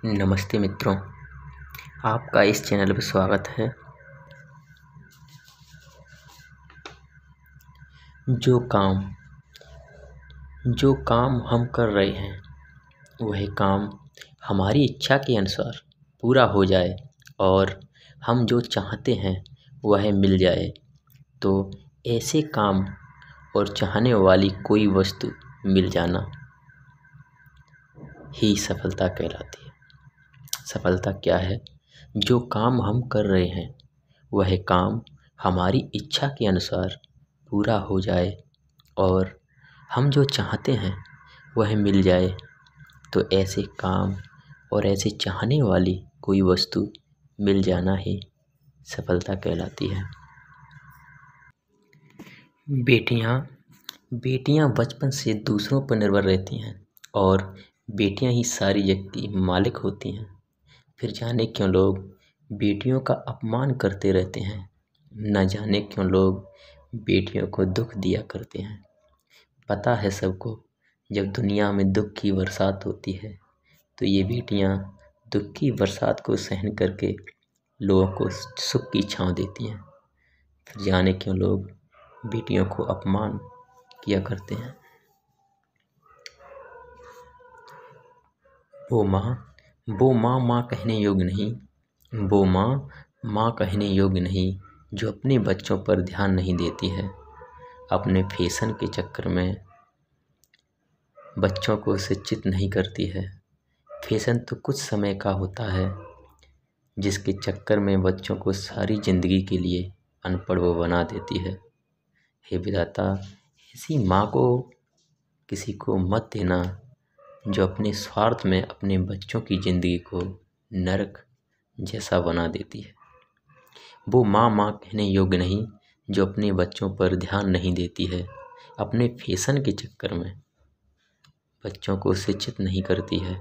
नमस्ते मित्रों, आपका इस चैनल पर स्वागत है। जो काम हम कर रहे हैं वह काम हमारी इच्छा के अनुसार पूरा हो जाए और हम जो चाहते हैं वह मिल जाए तो ऐसे काम और चाहने वाली कोई वस्तु मिल जाना ही सफलता कहलाती है। सफलता क्या है? जो काम हम कर रहे हैं वह काम हमारी इच्छा के अनुसार पूरा हो जाए और हम जो चाहते हैं वह मिल जाए तो ऐसे काम और ऐसे चाहने वाली कोई वस्तु मिल जाना ही सफलता कहलाती है। बेटियां बचपन से दूसरों पर निर्भर रहती हैं और बेटियां ही सारी जग की मालिक होती हैं। फिर जाने क्यों लोग बेटियों का अपमान करते रहते हैं, न जाने क्यों लोग बेटियों को दुख दिया करते हैं। पता है सबको, जब दुनिया में दुख की बरसात होती है तो ये बेटियां दुख की बरसात को सहन करके लोगों को सुख की छांव देती हैं। फिर जाने क्यों लोग बेटियों को अपमान किया करते हैं। वो माँ कहने योग्य नहीं, वो माँ कहने योग्य नहीं, जो अपने बच्चों पर ध्यान नहीं देती है। अपने फैशन के चक्कर में बच्चों को शिक्षित नहीं करती है। फैशन तो कुछ समय का होता है, जिसके चक्कर में बच्चों को सारी ज़िंदगी के लिए अनपढ़ वो बना देती है। हे विधाता, ऐसी माँ को किसी को मत देना जो अपने स्वार्थ में अपने बच्चों की ज़िंदगी को नरक जैसा बना देती है। वो माँ कहने योग्य नहीं, जो अपने बच्चों पर ध्यान नहीं देती है। अपने फैशन के चक्कर में बच्चों को शिक्षित नहीं करती है।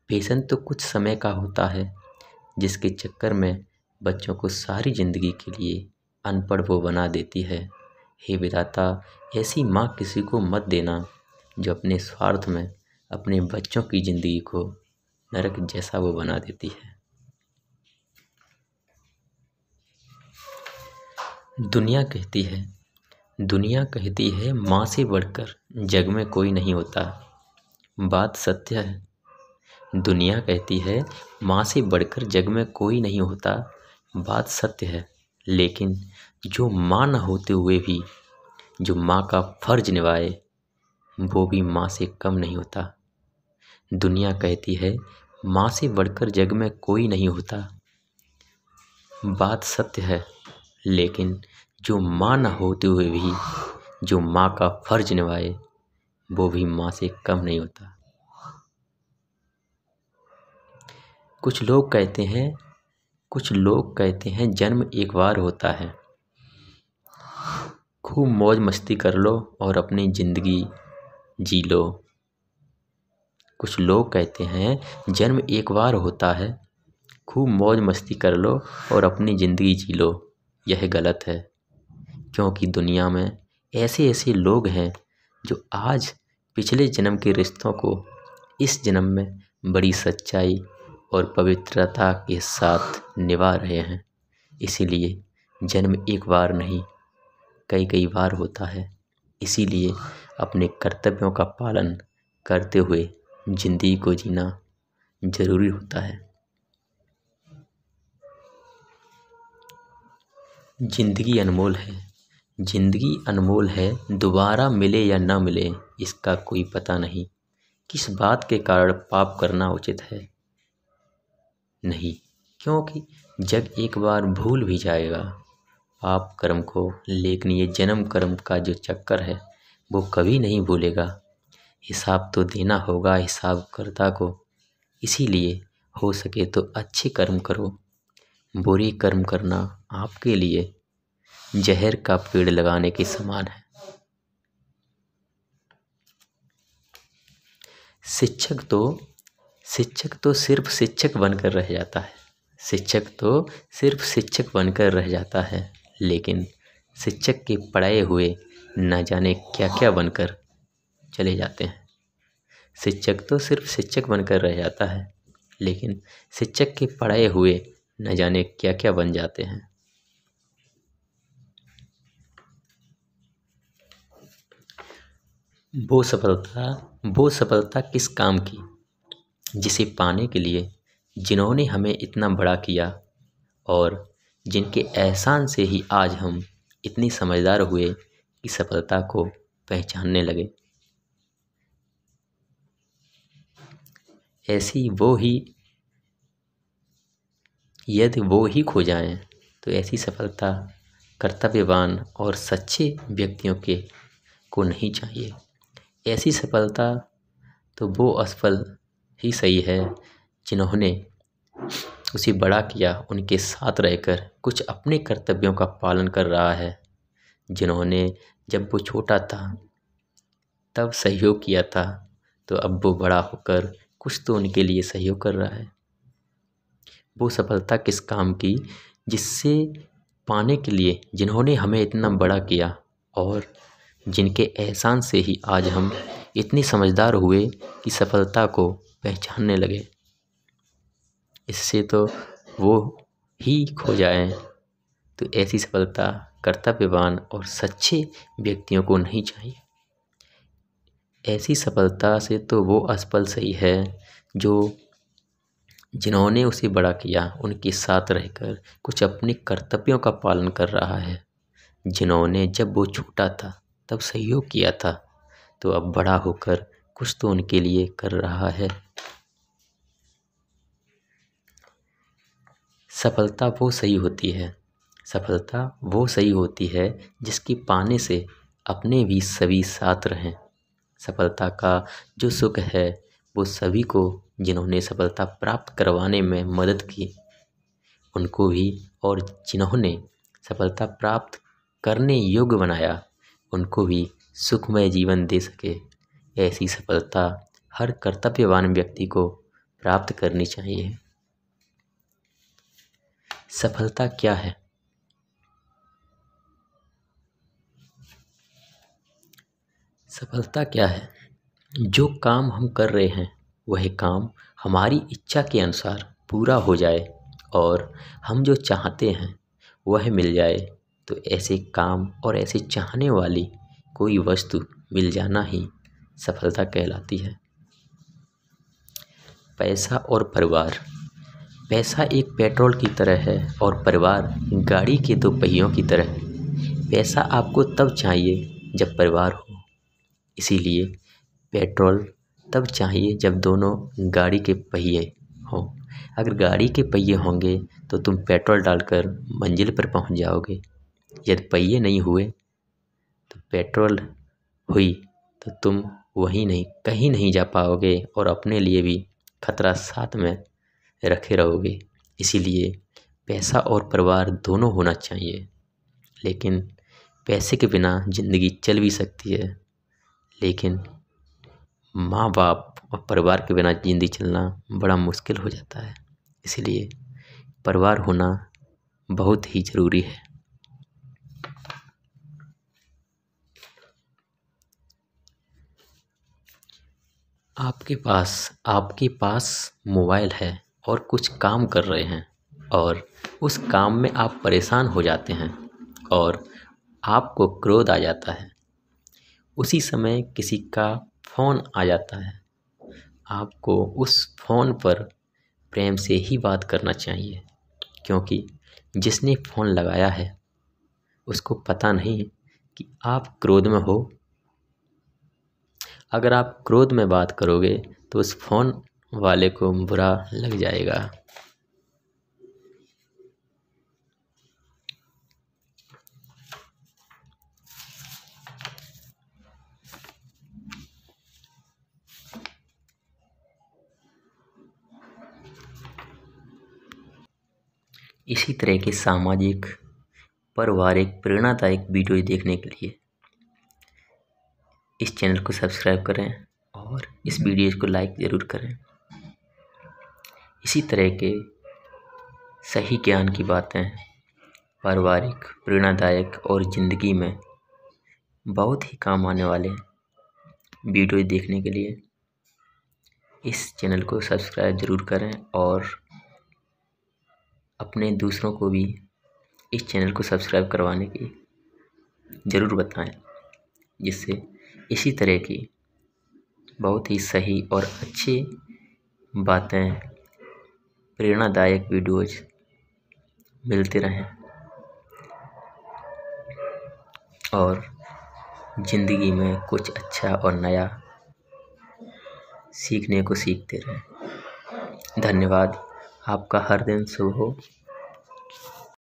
फैशन तो कुछ समय का होता है, जिसके चक्कर में बच्चों को सारी ज़िंदगी के लिए अनपढ़ वो बना देती है। हे विधाता, ऐसी माँ किसी को मत देना जो अपने स्वार्थ में अपने बच्चों की ज़िंदगी को नरक जैसा वो बना देती है। दुनिया कहती है माँ से बढ़कर जग में कोई नहीं होता। बात सत्य है। दुनिया कहती है माँ से बढ़कर जग में कोई नहीं होता। बात सत्य है। लेकिन जो माँ न होते हुए भी जो माँ का फर्ज निभाए वो भी माँ से कम नहीं होता। दुनिया कहती है माँ से बढ़कर जग में कोई नहीं होता। बात सत्य है। लेकिन जो माँ न होते हुए भी जो माँ का फर्ज निभाए वो भी माँ से कम नहीं होता। कुछ लोग कहते हैं जन्म एक बार होता है। खूब मौज मस्ती कर लो और अपनी ज़िंदगी जी लो। कुछ लोग कहते हैं जन्म एक बार होता है, खूब मौज मस्ती कर लो और अपनी ज़िंदगी जी लो। यह गलत है, क्योंकि दुनिया में ऐसे लोग हैं जो आज पिछले जन्म के रिश्तों को इस जन्म में बड़ी सच्चाई और पवित्रता के साथ निभा रहे हैं। इसीलिए जन्म एक बार नहीं, कई बार होता है। इसीलिए अपने कर्तव्यों का पालन करते हुए ज़िंदगी को जीना ज़रूरी होता है। ज़िंदगी अनमोल है, दोबारा मिले या ना मिले इसका कोई पता नहीं। किस बात के कारण पाप करना उचित है नहीं, क्योंकि जग एक बार भूल भी जाएगा पाप कर्म को, लेकिन ये जन्म कर्म का जो चक्कर है वो कभी नहीं भूलेगा। हिसाब तो देना होगा हिसाबकर्ता को। इसीलिए हो सके तो अच्छे कर्म करो। बुरे कर्म करना आपके लिए जहर का पेड़ लगाने के समान है। शिक्षक तो सिर्फ शिक्षक बनकर रह जाता है। शिक्षक तो सिर्फ शिक्षक बनकर रह जाता है, लेकिन शिक्षक के पढ़ाए हुए न जाने क्या क्या बनकर चले जाते हैं। शिक्षक तो सिर्फ शिक्षक बनकर रह जाता है, लेकिन शिक्षक के पढ़ाए हुए न जाने क्या क्या बन जाते हैं। वो सफलता किस काम की जिसे पाने के लिए जिन्होंने हमें इतना बड़ा किया और जिनके एहसान से ही आज हम इतनी समझदार हुए कि सफलता को पहचानने लगे। ऐसी वो ही यदि वो ही खो जाएं तो ऐसी सफलता कर्तव्यवान और सच्चे व्यक्तियों के को नहीं चाहिए। ऐसी सफलता तो वो असफल ही सही है जिन्होंने उसे बड़ा किया, उनके साथ रहकर कुछ अपने कर्तव्यों का पालन कर रहा है, जिन्होंने जब वो छोटा था तब सहयोग किया था तो अब वो बड़ा होकर कुछ तो उनके लिए सहयोग कर रहा है। वो सफलता किस काम की जिससे पाने के लिए जिन्होंने हमें इतना बड़ा किया और जिनके एहसान से ही आज हम इतनी समझदार हुए कि सफलता को पहचानने लगे। इससे तो वो ही खो जाए तो ऐसी सफलता कर्तव्यवान और सच्चे व्यक्तियों को नहीं चाहिए। ऐसी सफलता से तो वो असफल सही है जो जिन्होंने उसे बड़ा किया उनके साथ रहकर कुछ अपने कर्तव्यों का पालन कर रहा है, जिन्होंने जब वो छोटा था तब सहयोग किया था तो अब बड़ा होकर कुछ तो उनके लिए कर रहा है। सफलता वो सही होती है जिसकी पाने से अपने भी सभी साथ रहें। सफलता का जो सुख है वो सभी को जिन्होंने सफलता प्राप्त करवाने में मदद की उनको भी, और जिन्होंने सफलता प्राप्त करने योग्य बनाया उनको भी सुखमय जीवन दे सके। ऐसी सफलता हर कर्तव्यवान व्यक्ति को प्राप्त करनी चाहिए। सफलता क्या है? सफलता क्या है? जो काम हम कर रहे हैं वह काम हमारी इच्छा के अनुसार पूरा हो जाए और हम जो चाहते हैं वह मिल जाए, तो ऐसे काम और ऐसे चाहने वाली कोई वस्तु मिल जाना ही सफलता कहलाती है। पैसा और परिवार। पैसा एक पेट्रोल की तरह है और परिवार गाड़ी के दो पहियों की तरह। पैसा आपको तब चाहिए जब परिवार हो, इसीलिए पेट्रोल तब चाहिए जब दोनों गाड़ी के पहिए हों। अगर गाड़ी के पहिए होंगे तो तुम पेट्रोल डालकर मंजिल पर पहुंच जाओगे। यदि पहिए नहीं हुए तो पेट्रोल हुई तो तुम कहीं नहीं जा पाओगे और अपने लिए भी खतरा साथ में रखे रहोगे। इसीलिए पैसा और परिवार दोनों होना चाहिए। लेकिन पैसे के बिना ज़िंदगी चल भी सकती है, लेकिन माँ बाप और परिवार के बिना ज़िंदगी चलना बड़ा मुश्किल हो जाता है। इसीलिए परिवार होना बहुत ही ज़रूरी है। आपके पास मोबाइल है और कुछ काम कर रहे हैं और उस काम में आप परेशान हो जाते हैं और आपको क्रोध आ जाता है। उसी समय किसी का फ़ोन आ जाता है। आपको उस फ़ोन पर प्रेम से ही बात करना चाहिए, क्योंकि जिसने फ़ोन लगाया है उसको पता नहीं कि आप क्रोध में हो। अगर आप क्रोध में बात करोगे तो उस फ़ोन वाले को बुरा लग जाएगा। इसी तरह के सामाजिक पारिवारिक प्रेरणादायक वीडियो देखने के लिए इस चैनल को सब्सक्राइब करें और इस वीडियो को लाइक ज़रूर करें। इसी तरह के सही ज्ञान की बातें पारिवारिक प्रेरणादायक और ज़िंदगी में बहुत ही काम आने वाले वीडियो देखने के लिए इस चैनल को सब्सक्राइब ज़रूर करें और अपने दूसरों को भी इस चैनल को सब्सक्राइब करवाने की ज़रूर बताएं, जिससे इसी तरह की बहुत ही सही और अच्छी बातें, प्रेरणादायक वीडियोज़ मिलते रहें और ज़िंदगी में कुछ अच्छा और नया सीखने को सीखते रहें। धन्यवाद। आपका हर दिन शुभ हो।